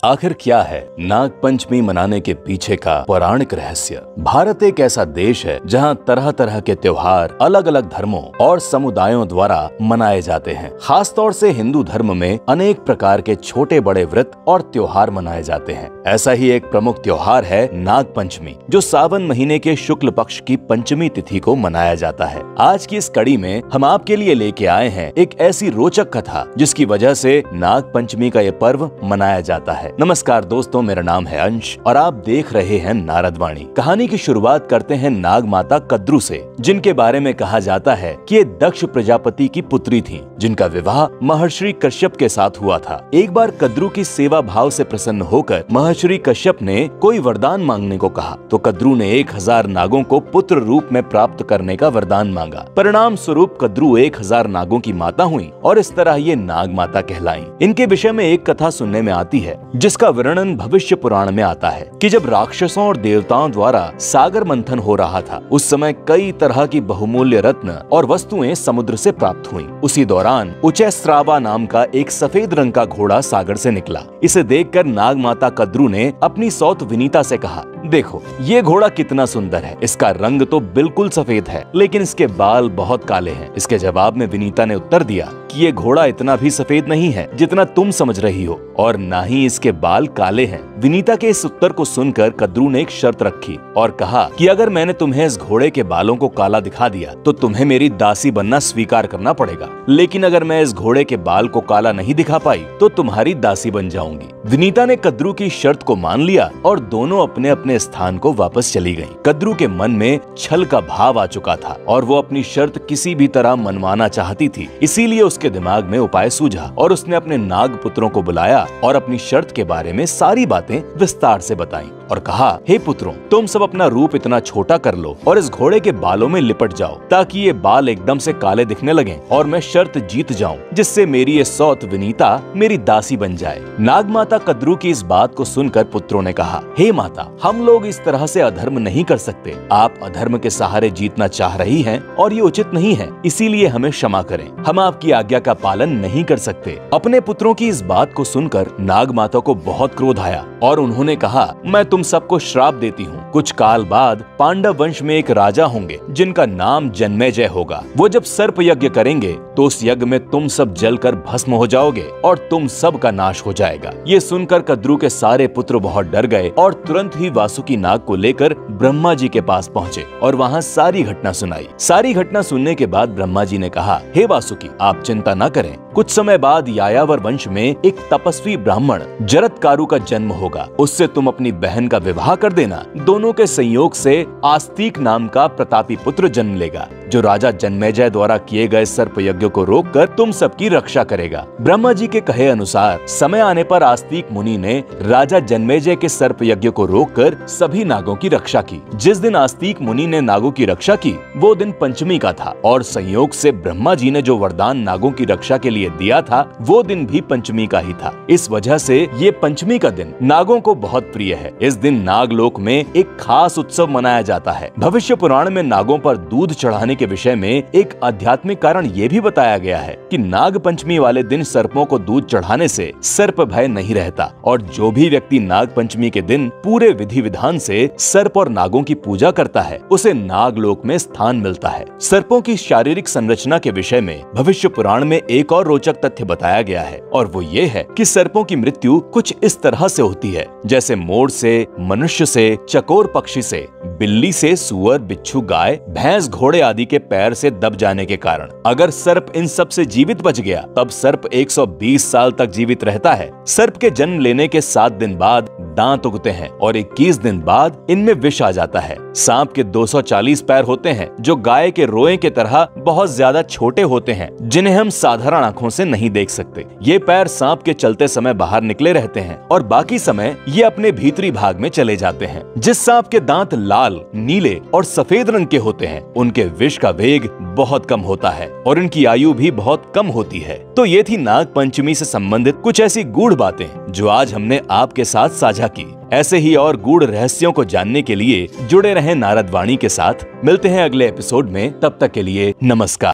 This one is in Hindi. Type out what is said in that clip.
आखिर क्या है नाग पंचमी मनाने के पीछे का पौराणिक रहस्य। भारत एक ऐसा देश है जहां तरह तरह के त्योहार अलग अलग धर्मों और समुदायों द्वारा मनाए जाते हैं। खास तौर से हिंदू धर्म में अनेक प्रकार के छोटे बड़े व्रत और त्योहार मनाए जाते हैं। ऐसा ही एक प्रमुख त्योहार है नाग पंचमी, जो सावन महीने के शुक्ल पक्ष की पंचमी तिथि को मनाया जाता है। आज की इस कड़ी में हम आपके लिए लेके आए हैं एक ऐसी रोचक कथा जिसकी वजह से नाग पंचमी का ये पर्व मनाया जाता है। नमस्कार दोस्तों, मेरा नाम है अंश और आप देख रहे हैं नारद वाणी। कहानी की शुरुआत करते हैं नाग माता कद्रू से, जिनके बारे में कहा जाता है कि ये दक्ष प्रजापति की पुत्री थीं, जिनका विवाह महर्षि कश्यप के साथ हुआ था। एक बार कद्रू की सेवा भाव से प्रसन्न होकर महर्षि कश्यप ने कोई वरदान मांगने को कहा, तो कद्रू ने 1000 नागों को पुत्र रूप में प्राप्त करने का वरदान मांगा। परिणाम स्वरूप कद्रू 1000 नागों की माता हुई और इस तरह ये नाग माता कहलाई। इनके विषय में एक कथा सुनने में आती है जिसका वर्णन भविष्य पुराण में आता है कि जब राक्षसों और देवताओं द्वारा सागर मंथन हो रहा था, उस समय कई तरह की बहुमूल्य रत्न और वस्तुएं समुद्र से प्राप्त हुईं। उसी दौरान उचैस्रावा नाम का एक सफेद रंग का घोड़ा सागर से निकला। इसे देखकर नाग माता कद्रू ने अपनी सौत विनीता से कहा, देखो ये घोड़ा कितना सुंदर है। इसका रंग तो बिल्कुल सफेद है, लेकिन इसके बाल बहुत काले हैं। इसके जवाब में विनीता ने उत्तर दिया कि ये घोड़ा इतना भी सफेद नहीं है जितना तुम समझ रही हो, और ना ही इसके बाल काले हैं। विनीता के इस उत्तर को सुनकर कद्रू ने एक शर्त रखी और कहा कि अगर मैंने तुम्हें इस घोड़े के बालों को काला दिखा दिया तो तुम्हें मेरी दासी बनना स्वीकार करना पड़ेगा, लेकिन अगर मैं इस घोड़े के बाल को काला नहीं दिखा पाई तो तुम्हारी दासी बन जाऊंगी। विनीता ने कद्रू की शर्त को मान लिया और दोनों अपने अपने स्थान को वापस चली गईं। कद्रू के मन में छल का भाव आ चुका था और वो अपनी शर्त किसी भी तरह मनवाना चाहती थी। इसीलिए उसके दिमाग में उपाय सूझा और उसने अपने नाग पुत्रों को बुलाया और अपनी शर्त के बारे में सारी बातें विस्तार से बताईं और कहा, हे पुत्रों, तुम सब अपना रूप इतना छोटा कर लो और इस घोड़े के बालों में लिपट जाओ ताकि ये बाल एकदम से काले दिखने लगें और मैं शर्त जीत जाऊं, जिससे मेरी ये सौत विनीता मेरी दासी बन जाए। नाग माता कद्रू की इस बात को सुनकर पुत्रों ने कहा, हे माता, हम लोग इस तरह से अधर्म नहीं कर सकते। आप अधर्म के सहारे जीतना चाह रही हैं और ये उचित नहीं है, इसीलिए हमें क्षमा करें। हम आपकी आज्ञा का पालन नहीं कर सकते। अपने पुत्रों की इस बात को सुनकर नाग माता को बहुत क्रोध आया और उन्होंने कहा, मैं तुम सबको श्राप देती हूँ। कुछ काल बाद पांडव वंश में एक राजा होंगे जिनका नाम जन्मेजय होगा। वो जब सर्प यज्ञ करेंगे तो उस यज्ञ में तुम सब जलकर भस्म हो जाओगे और तुम सब का नाश हो जाएगा। ये सुनकर कद्रू के सारे पुत्र बहुत डर गए और तुरंत ही वासुकी नाग को लेकर ब्रह्मा जी के पास पहुँचे और वहाँ सारी घटना सुनाई। सारी घटना सुनने के बाद ब्रह्मा जी ने कहा, हे वासुकी, आप चिंता न करें। कुछ समय बाद यायावर वंश में एक तपस्वी ब्राह्मण जरत्कारु का जन्म होगा। उससे तुम अपनी बहन का विवाह कर देना। दोनों के संयोग से आस्तिक नाम का प्रतापी पुत्र जन्म लेगा, जो राजा जन्मेजय द्वारा किए गए सर्प यज्ञ को रोककर तुम सबकी रक्षा करेगा। ब्रह्मा जी के कहे अनुसार समय आने पर आस्तिक मुनि ने राजा जन्मेजय के सर्प यज्ञ को रोककर सभी नागों की रक्षा की। जिस दिन आस्तिक मुनि ने नागों की रक्षा की वो दिन पंचमी का था और संयोग से ब्रह्मा जी ने जो वरदान नागों की रक्षा के लिए दिया था वो दिन भी पंचमी का ही था। इस वजह से ये पंचमी का दिन नागों को बहुत प्रिय है। इस दिन नागलोक में एक खास उत्सव मनाया जाता है। भविष्य पुराण में नागों पर दूध चढ़ाने के विषय में एक आध्यात्मिक कारण ये भी बताया गया है कि नाग पंचमी वाले दिन सर्पों को दूध चढ़ाने से सर्प भय नहीं रहता और जो भी व्यक्ति नाग पंचमी के दिन पूरे विधि विधान से सर्प और नागों की पूजा करता है उसे नागलोक में स्थान मिलता है। सर्पों की शारीरिक संरचना के विषय में भविष्य पुराण में एक और रोचक तथ्य बताया गया है और वो ये है कि सर्पों की मृत्यु कुछ इस तरह से होती है जैसे मोर से, मनुष्य से, चकोर पक्षी से, बिल्ली से, सुअर, बिच्छू, गाय, भैंस, घोड़े आदि के पैर से दब जाने के कारण। अगर सर्प इन सब से जीवित बच गया तब सर्प 120 साल तक जीवित रहता है। सर्प के जन्म लेने के 7 दिन बाद दांत उगते हैं और 21 दिन बाद इनमें विष आ जाता है। सांप के 240 पैर होते हैं जो गाय के रोए के तरह बहुत ज्यादा छोटे होते हैं, जिन्हें हम साधारण आंखों से नहीं देख सकते। ये पैर सांप के चलते समय बाहर निकले रहते हैं और बाकी समय ये अपने भीतरी भाग में चले जाते हैं। जिस सांप के दांत लाल, नीले और सफेद रंग के होते हैं उनके विष का वेग बहुत कम होता है और इनकी आयु भी बहुत कम होती है। तो ये थी नाग पंचमी से संबंधित कुछ ऐसी गूढ़ बातें जो आज हमने आपके साथ साझा की। ऐसे ही और गूढ़ रहस्यों को जानने के लिए जुड़े रहें नारद वाणी के साथ। मिलते हैं अगले एपिसोड में, तब तक के लिए नमस्कार।